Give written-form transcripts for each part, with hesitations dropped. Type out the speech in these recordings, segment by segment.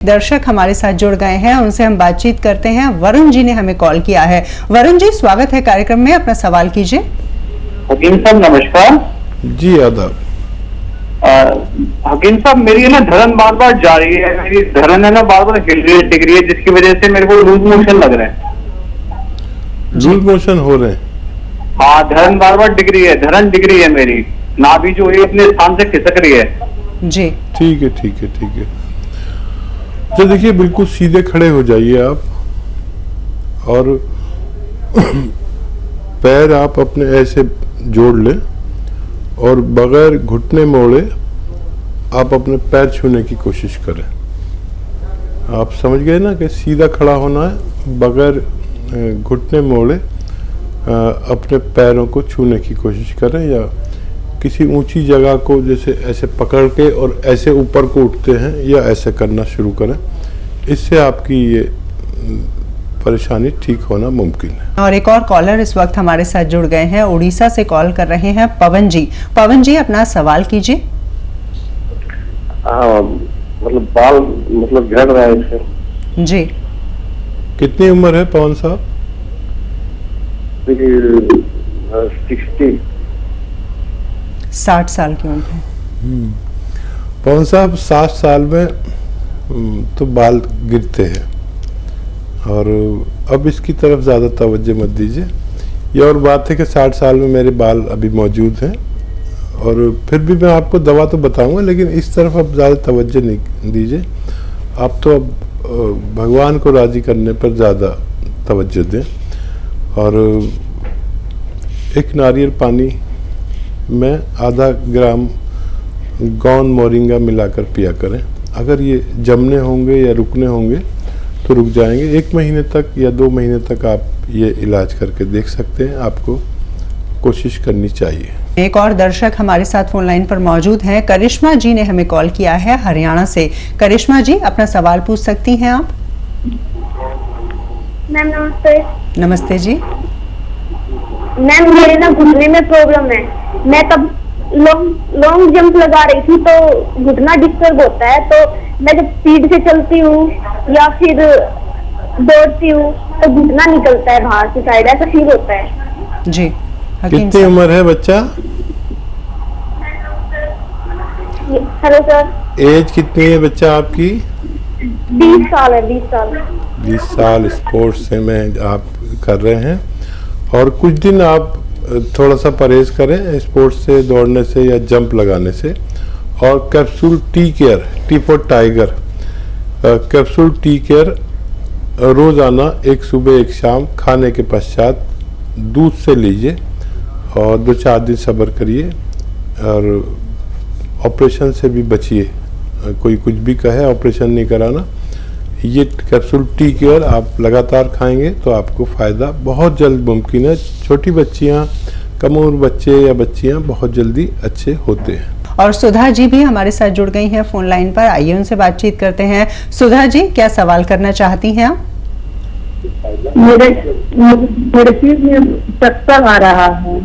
दर्शक हमारे साथ जुड़ गए हैं, उनसे हम बातचीत करते हैं। वरुण जी ने हमें कॉल किया है। वरुण जी, स्वागत है कार्यक्रम में, अपना सवाल कीजिए। हकीम साहब नमस्कार। जी आदाब। हकीम साहब, मेरी ना धड़न बार बार जा रही है, मेरी धड़न है ना बार बार हिल रही है, जिसकी वजह से मेरे को लूज मोशन लग रहे हैं। लूज मोशन हो रहे हैं? हाँ, धड़न बार बार दिख रही है, धड़न दिख रही है, मेरी नाभि जो है अपने स्थान से खिसक रही है। जी ठीक है, ठीक है, ठीक है। तो देखिए, बिल्कुल सीधे खड़े हो जाइए आप, और पैर आप अपने ऐसे जोड़ लें और बगैर घुटने मोड़े आप अपने पैर छूने की कोशिश करें। आप समझ गए ना कि सीधा खड़ा होना है, बगैर घुटने मोड़े अपने पैरों को छूने की कोशिश करें, या किसी ऊंची जगह को जैसे ऐसे पकड़ के और ऐसे ऊपर को उठते हैं, या ऐसे करना शुरू करें। इससे आपकी ये परेशानी ठीक होना मुमकिन है। और एक और कॉलर इस वक्त हमारे साथ जुड़ गए हैं, उड़ीसा से कॉल कर रहे हैं पवन जी। पवन जी, अपना सवाल कीजिए। मतलब बाल झड़ रहा है इससे। जी, कितनी उम्र है पवन साहब? 60 साल की उम्र है। पवन साहब, 60 साल में तो बाल गिरते हैं, और अब इसकी तरफ ज़्यादा तवज्जो मत दीजिए। ये और बात है कि 60 साल में मेरे बाल अभी मौजूद हैं, और फिर भी मैं आपको दवा तो बताऊंगा, लेकिन इस तरफ अब ज़्यादा तवज्जो नहीं दीजिए। आप तो अब भगवान को राज़ी करने पर ज़्यादा तवज्जो दें, और एक नारियल पानी में आधा ग्राम गौन मोरिंगा मिलाकर पिया करें। अगर ये जमने होंगे या रुकने होंगे तो रुक जाएंगे। 1 महीने तक या 2 महीने तक आप ये इलाज करके देख सकते हैं, आपको कोशिश करनी चाहिए। एक और दर्शक हमारे साथ फोन लाइन पर मौजूद हैं, करिश्मा जी ने हमें कॉल किया है हरियाणा से। करिश्मा जी, अपना सवाल पूछ सकती हैं आप। मैम नमस्ते। नमस्ते जी। मैम, मेरे ना घुटने में प्रॉब्लम है। मैं तब लॉन्ग जंप लगा रही थी तो घुटना डिस्टर्ब होता है, तो मैं जब स्पीड से चलती हूँ या फिर दौड़ती हूँ तो घुटना निकलता है बाहर से साइड, ऐसा फील होता है। जी, कितनी उम्र है बच्चा? Hello sir. एज कितनी है बच्चा आपकी? 20 साल है। 20 साल। 20 साल स्पोर्ट्स से में आप कर रहे हैं, और कुछ दिन आप थोड़ा सा परहेज करें स्पोर्ट्स से, दौड़ने से या जंप लगाने से। और capsule tea care, T for tiger, capsule tea care रोज़ाना, एक सुबह एक शाम खाने के पश्चात दूध से लीजिए, और 2-4 दिन सब्र करिए, और ऑपरेशन से भी बचिए। कोई कुछ भी कहे ऑपरेशन नहीं कराना। ये कैप्सूल टी केयर आप लगातार खाएंगे तो आपको फ़ायदा बहुत जल्द मुमकिन है। छोटी बच्चियाँ, कम उम्र बच्चे या बच्चियाँ बहुत जल्दी अच्छे होते हैं। और सुधा जी भी हमारे साथ जुड़ गई हैं फोन लाइन पर, आइए उनसे बातचीत करते हैं। सुधा जी, क्या सवाल करना चाहती हैं आप? मेरे सिर में चक्कर आ रहा है।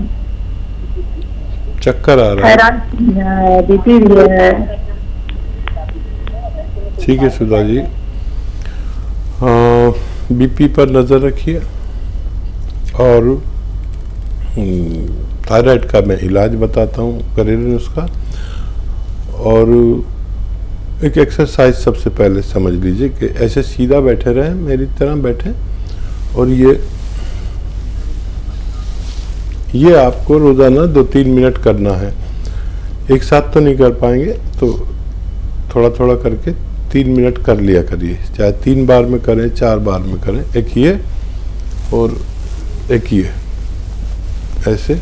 चक्कर आ रहा है? बीपी भी है। ठीक है सुधा जी, बीपी पर नज़र रखिए, और थायराइड का मैं इलाज बताता हूँ, घरेलू नुस्खा। और एक एक्सरसाइज सबसे पहले समझ लीजिए कि ऐसे सीधा बैठे रहें, मेरी तरह बैठे, और ये आपको रोज़ाना 2-3 मिनट करना है। एक साथ तो नहीं कर पाएंगे, तो थोड़ा थोड़ा करके 3 मिनट कर लिया करिए, चाहे 3 बार में करें, 4 बार में करें। एक ये और एक ये, ऐसे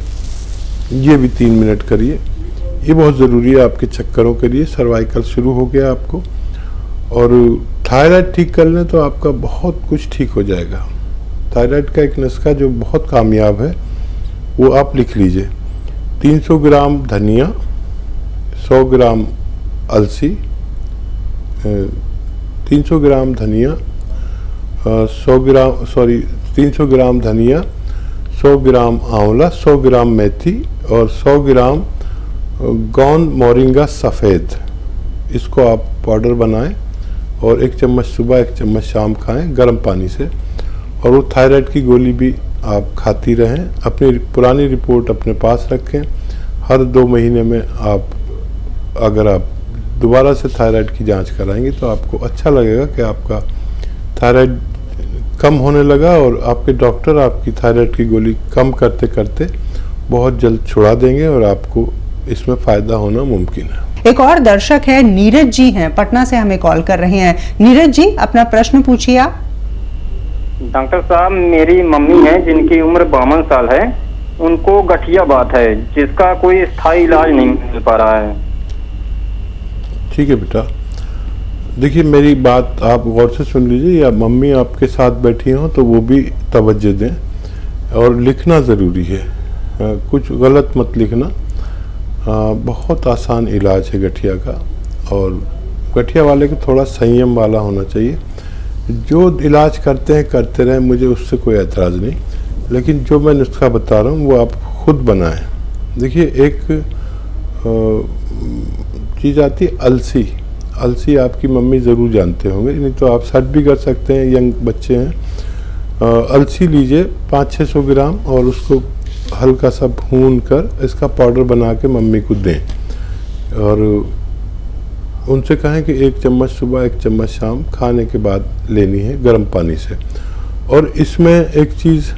ये भी 3 मिनट करिए। ये बहुत ज़रूरी है आपके चक्करों के लिए। सर्वाइकल शुरू हो गया आपको, और थायराइड ठीक कर लें तो आपका बहुत कुछ ठीक हो जाएगा। थायराइड का एक नुस्खा जो बहुत कामयाब है, वो आप लिख लीजिए। 300 ग्राम धनिया, 100 ग्राम अलसी, 300 ग्राम धनिया, 300 ग्राम धनिया, 100 ग्राम आंवला, 100 ग्राम मेथी, और 100 ग्राम गौन मोरिंगा सफ़ेद। इसको आप पाउडर बनाएं और 1 चम्मच सुबह 1 चम्मच शाम खाएं गर्म पानी से। और वो थायराइड की गोली भी आप खाती रहें। अपनी पुरानी रिपोर्ट अपने पास रखें। हर 2 महीने में अगर आप दोबारा से थायराइड की जांच कराएंगे तो आपको अच्छा लगेगा कि आपका थायराइड कम होने लगा और आपके डॉक्टर आपकी थायराइड की गोली कम करते करते बहुत जल्द छुड़ा देंगे और आपको इसमें फ़ायदा होना मुमकिन है। एक और दर्शक है, नीरज जी हैं, पटना से हमें कॉल कर रहे हैं। नीरज जी, अपना प्रश्न पूछिए आप। डॉक्टर साहब, मेरी मम्मी है जिनकी उम्र 52 साल है, उनको गठिया बात है जिसका कोई स्थायी इलाज नहीं मिल पा रहा है। ठीक है बेटा, देखिए मेरी बात आप गौर से सुन लीजिए, या मम्मी आपके साथ बैठी हों तो वो भी तवज्जो दें और लिखना ज़रूरी है। कुछ गलत मत लिखना। बहुत आसान इलाज है गठिया का, और गठिया वाले को थोड़ा संयम वाला होना चाहिए। जो इलाज करते हैं करते रहें, मुझे उससे कोई एतराज़ नहीं, लेकिन जो मैं नुस्खा बता रहा हूँ वो आप खुद बनाएं। देखिए एक चीज़ आती है अलसी। अलसी आपकी मम्मी ज़रूर जानते होंगे, नहीं तो आप सर्च भी कर सकते हैं, यंग बच्चे हैं। अलसी लीजिए 500-600 ग्राम और उसको हल्का सा भून कर इसका पाउडर बना के मम्मी को दें, और उनसे कहें कि 1 चम्मच सुबह 1 चम्मच शाम खाने के बाद लेनी है गर्म पानी से। और इसमें एक चीज़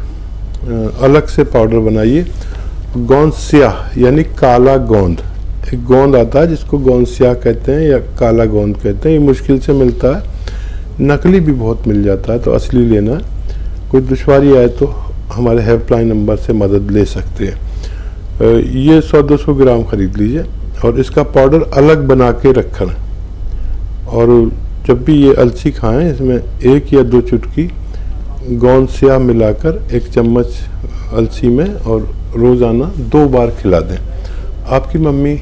अलग से पाउडर बनाइए, गोंद स्याह यानी काला गोंद। एक गोंद आता है जिसको गोंद स्याह कहते हैं या काला गोंद कहते हैं, ये मुश्किल से मिलता है, नकली भी बहुत मिल जाता है, तो असली लेना है। कोई दुश्वारी आए तो हमारे हेल्पलाइन नंबर से मदद ले सकते हैं। ये 100-200 ग्राम ख़रीद लीजिए और इसका पाउडर अलग बना के रखना। और जब भी ये अलसी खाएं, इसमें 1 या 2 चुटकी गोंद स्याह मिलाकर 1 चम्मच अलसी में और रोज़ाना 2 बार खिला दें। आपकी मम्मी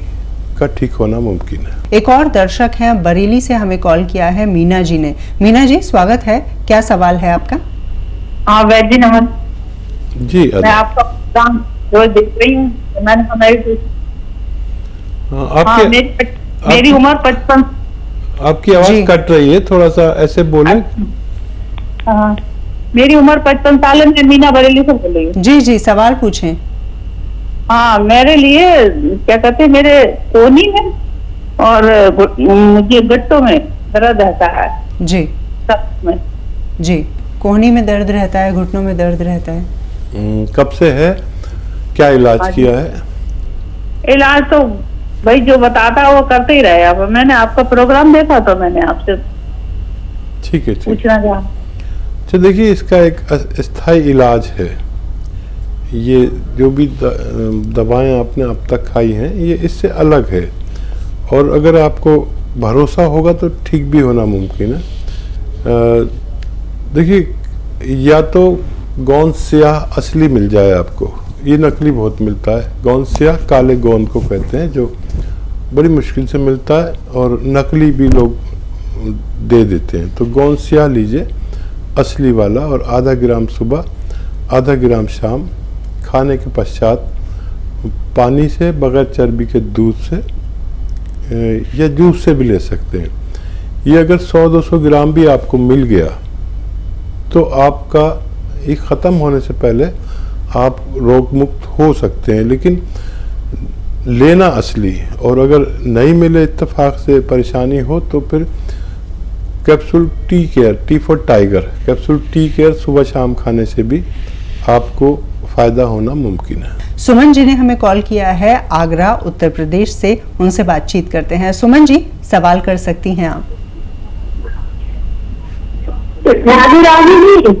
का ठीक होना मुमकिन है। एक और दर्शक हैं, बरेली से हमें कॉल किया है मीना जी ने। मीना जी, स्वागत है, क्या सवाल है आपका? हाँ वैद्य जी, नमस्ते जी। मैं आपका प्रोग्राम रोज देख रही हूँ, मैंने मेरी उम्र 55। आपकी आवाज कट रही है, थोड़ा सा ऐसे बोले। हाँ, मेरी उम्र 55 साल है, मैं मीना बरेली से बोल रही हूँ। जी जी, सवाल पूछें। हाँ, मेरे लिए क्या कहते हैं, मेरे कोहनी में और मुझे गट्टों में दर्द रहता है। जी में जी, कोहनी में दर्द रहता है, घुटनों में दर्द रहता है। कब से है, क्या इलाज किया है? इलाज तो भाई जो बताता वो करते ही रहे। अब मैंने आपका प्रोग्राम देखा तो मैंने आपसे ठीक है पूछना चाहा। अच्छा, देखिए इसका एक स्थायी इलाज है। ये जो भी दवाएं आपने अब तक खाई हैं ये इससे अलग है, और अगर आपको भरोसा होगा तो ठीक भी होना मुमकिन है। देखिए, या तो गोंद स्याह असली मिल जाए आपको, ये नकली बहुत मिलता है। गोंद स्याह काले गोंद को कहते हैं, जो बड़ी मुश्किल से मिलता है और नकली भी लोग दे देते हैं। तो गोंद स्याह लीजिए असली वाला, और आधा ग्राम सुबह आधा ग्राम शाम, खाने के पश्चात पानी से, बगैर चर्बी के दूध से या जूस से भी ले सकते हैं। ये अगर 100-200 ग्राम भी आपको मिल गया तो आपका ये ख़त्म होने से पहले आप रोग मुक्त हो सकते हैं, लेकिन लेना असली। और अगर नहीं मिले, इत्तेफाक से परेशानी हो, तो फिर capsule tea care, T for tiger, capsule tea care सुबह शाम खाने से भी आपको फ़ायदा होना मुमकिन है। सुमन जी ने हमें कॉल किया है आगरा उत्तर प्रदेश से, उनसे बातचीत करते हैं। सुमन जी, सवाल कर सकती हैं आप। राधे राधे जी।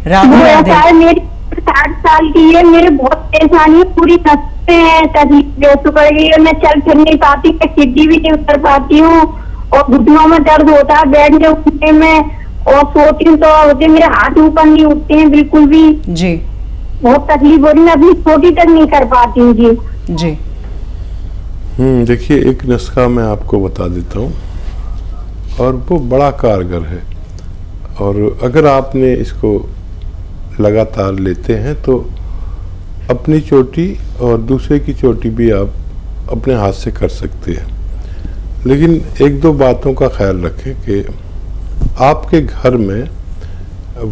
राधे राधे। मेरी 60 साल की है, मेरे बहुत परेशानी है, पूरी नसें हैं, तकलीफ पड़ गई है, मैं चल फिर नहीं पाती, मैं सीढ़ी भी नहीं उतर पाती हूँ, और घुटनों में दर्द होता है बैठने उठने में, और सोती हूँ तो होते मेरे हाथ ऊपर नहीं उठते हैं बिल्कुल भी जी। बहुत तकलीफ हो रही है, मैं अपनी छोटी तक नहीं कर पाती हूँ जी। जी। देखिए, एक नुस्खा मैं आपको बता देता हूँ और वो बड़ा कारगर है, और अगर आपने इसको लगातार लेते हैं तो अपनी चोटी और दूसरे की चोटी भी आप अपने हाथ से कर सकते हैं। लेकिन एक दो बातों का ख्याल रखें कि आपके घर में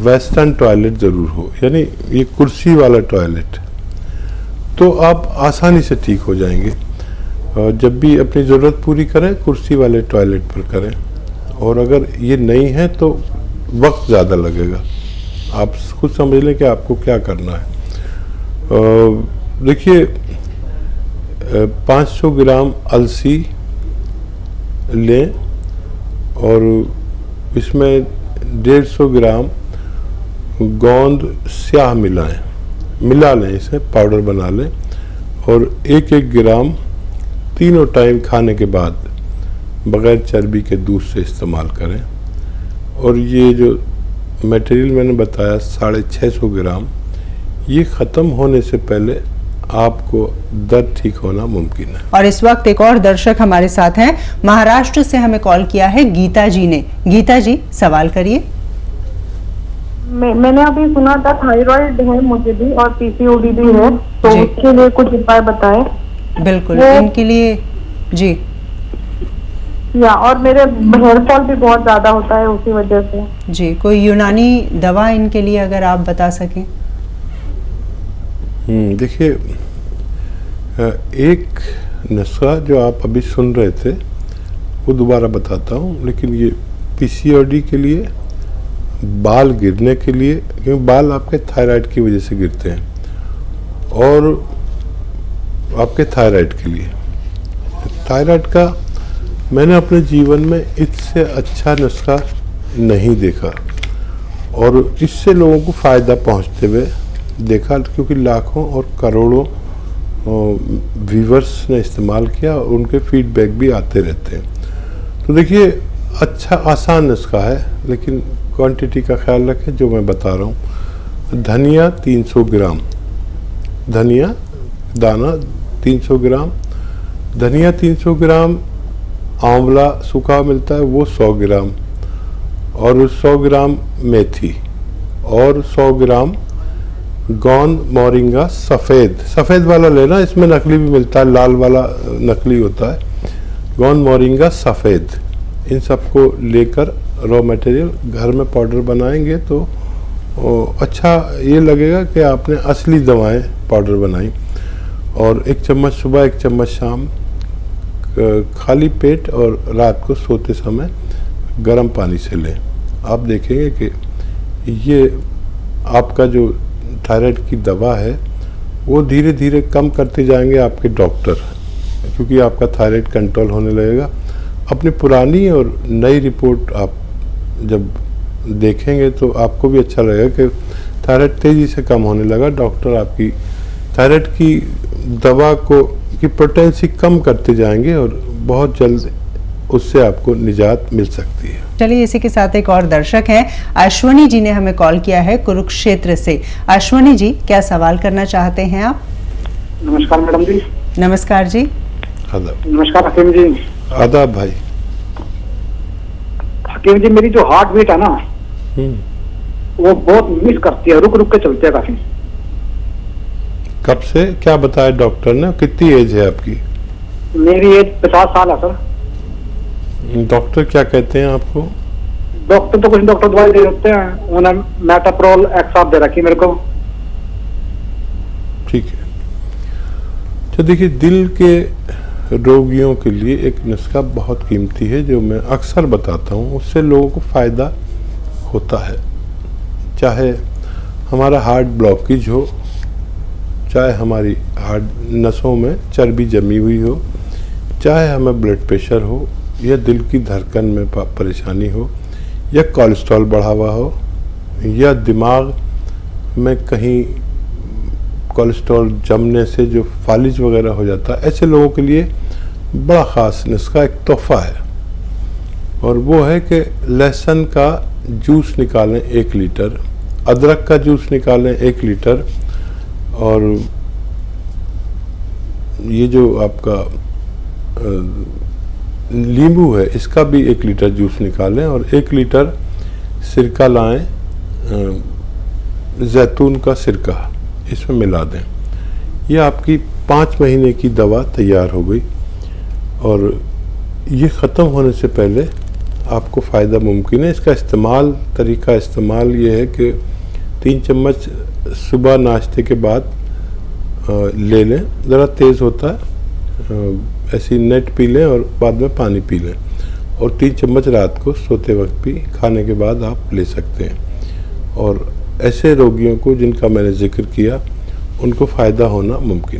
वेस्टर्न टॉयलेट ज़रूर हो, यानी ये कुर्सी वाला टॉयलेट, तो आप आसानी से ठीक हो जाएंगे। और जब भी अपनी ज़रूरत पूरी करें कुर्सी वाले टॉयलेट पर करें, और अगर ये नहीं है तो वक्त ज़्यादा लगेगा। आप खुद समझ लें कि आपको क्या करना है। देखिए 500 ग्राम अलसी लें और इसमें 150 ग्राम गोंद स्याह मिला लें, इसे पाउडर बना लें, और 1-1 ग्राम तीनों टाइम खाने के बाद बग़ैर चर्बी के दूध से इस्तेमाल करें। और ये जो मटेरियल मैंने बताया 650 ग्राम, ये ख़त्म होने से पहले आपको दर्द ठीक होना मुमकिन है। और इस वक्त एक और दर्शक हमारे साथ हैं, महाराष्ट्र से हमें कॉल किया है गीता जी ने। गीता जी सवाल करिए। मैंने अभी सुना था थायराइड है मुझे भी और पीसीओडी भी है, तो जी। उसके लिए कुछ उपाय बताएं। बिल्कुल, वो- इनके लिए जी या और मेरे हेयर फॉल भी बहुत ज्यादा होता है उसी वजह से। जी, कोई यूनानी दवा इनके लिए अगर आप बता सकें। देखिए एक नुस्खा जो आप अभी सुन रहे थे वो दोबारा बताता हूँ, लेकिन ये पीसीओडी के लिए, बाल गिरने के लिए, क्योंकि बाल आपके थायराइड की वजह से गिरते हैं, और आपके थायराइड के लिए, थायराइड का मैंने अपने जीवन में इससे अच्छा नुस्खा नहीं देखा, और इससे लोगों को फ़ायदा पहुंचते हुए देखा, क्योंकि लाखों और करोड़ों व्यूवर्स ने इस्तेमाल किया और उनके फीडबैक भी आते रहते हैं। तो देखिए अच्छा आसान नुस्खा है, लेकिन क्वांटिटी का ख्याल रखें जो मैं बता रहा हूँ। धनिया 300 ग्राम, धनिया दाना 300 ग्राम, धनिया 300 ग्राम, आंवला सूखा मिलता है वो 100 ग्राम, और 100 ग्राम मेथी, और 100 ग्राम गोंद मोरिंगा सफ़ेद वाला लेना, इसमें नकली भी मिलता है, लाल वाला नकली होता है, गोंद मोरिंगा सफ़ेद, इन सबको लेकर रॉ मटेरियल घर में पाउडर बनाएंगे तो अच्छा ये लगेगा कि आपने असली दवाएं पाउडर बनाई। और 1 चम्मच सुबह 1 चम्मच शाम खाली पेट, और रात को सोते समय गर्म पानी से लें। आप देखेंगे कि ये आपका जो थायराइड की दवा है वो धीरे धीरे कम करते जाएंगे आपके डॉक्टर, क्योंकि आपका थायराइड कंट्रोल होने लगेगा। अपनी पुरानी और नई रिपोर्ट आप जब देखेंगे तो आपको भी अच्छा लगेगा कि थायराइड तेज़ी से कम होने लगा। डॉक्टर आपकी थायराइड की दवा को की पोटेंसी कम करते जाएंगे और बहुत जल्द उससे आपको निजात मिल सकती है। चलिए इसी के साथ एक और दर्शक हैं, अश्वनी जी ने हमें कॉल किया है कुरुक्षेत्र से। अश्वनी जी क्या सवाल करना चाहते हैं आप? नमस्कार मैडम जी। नमस्कार जी। आदाब। नमस्कार हकीम जी। आदाब भाई। हकीम जी मेरी जो हार्ट बीट है ना वो बहुत मिस करती है, रुक रुक के चलती है काफी। कब से क्या बताया डॉक्टर ने? कितनी एज है आपकी? मेरी एज 50 साल है सर। डॉक्टर क्या कहते हैं आपको? डॉक्टर तो कुछ डॉक्टर दवाई दे देते हैं, उन्होंने मेटाप्रोल एक्साप दे रखी मेरे को। ठीक है। तो देखिए दिल के रोगियों के लिए एक नुस्खा बहुत कीमती है जो मैं अक्सर बताता हूँ, उससे लोगों को फ़ायदा होता है। चाहे हमारा हार्ट ब्लॉकेज हो, चाहे हमारी हार्ट नसों में चर्बी जमी हुई हो, चाहे हमें ब्लड प्रेशर हो, या दिल की धड़कन में परेशानी हो, या कोलेस्ट्रॉल बढ़ा हुआ हो, या दिमाग में कहीं कोलेस्ट्रॉल जमने से जो फालिज वगैरह हो जाता है, ऐसे लोगों के लिए बड़ा ख़ास नुस्खा एक तोहफा है, और वो है कि लहसुन का जूस निकालें 1 लीटर, अदरक का जूस निकालें 1 लीटर, और ये जो आपका नींबू है इसका भी 1 लीटर जूस निकालें, और 1 लीटर सिरका लाएं, जैतून का सिरका इसमें मिला दें। ये आपकी 5 महीने की दवा तैयार हो गई। और ये ख़त्म होने से पहले आपको फ़ायदा मुमकिन है। इसका तरीका इस्तेमाल ये है कि 3 चम्मच सुबह नाश्ते के बाद ले लें, ज़रा तेज़ होता है, ऐसी नेट पी लें और बाद में पानी पी लें, और 3 चम्मच रात को सोते वक्त भी खाने के बाद आप ले सकते हैं। और ऐसे रोगियों को जिनका मैंने जिक्र किया उनको फ़ायदा होना मुमकिन।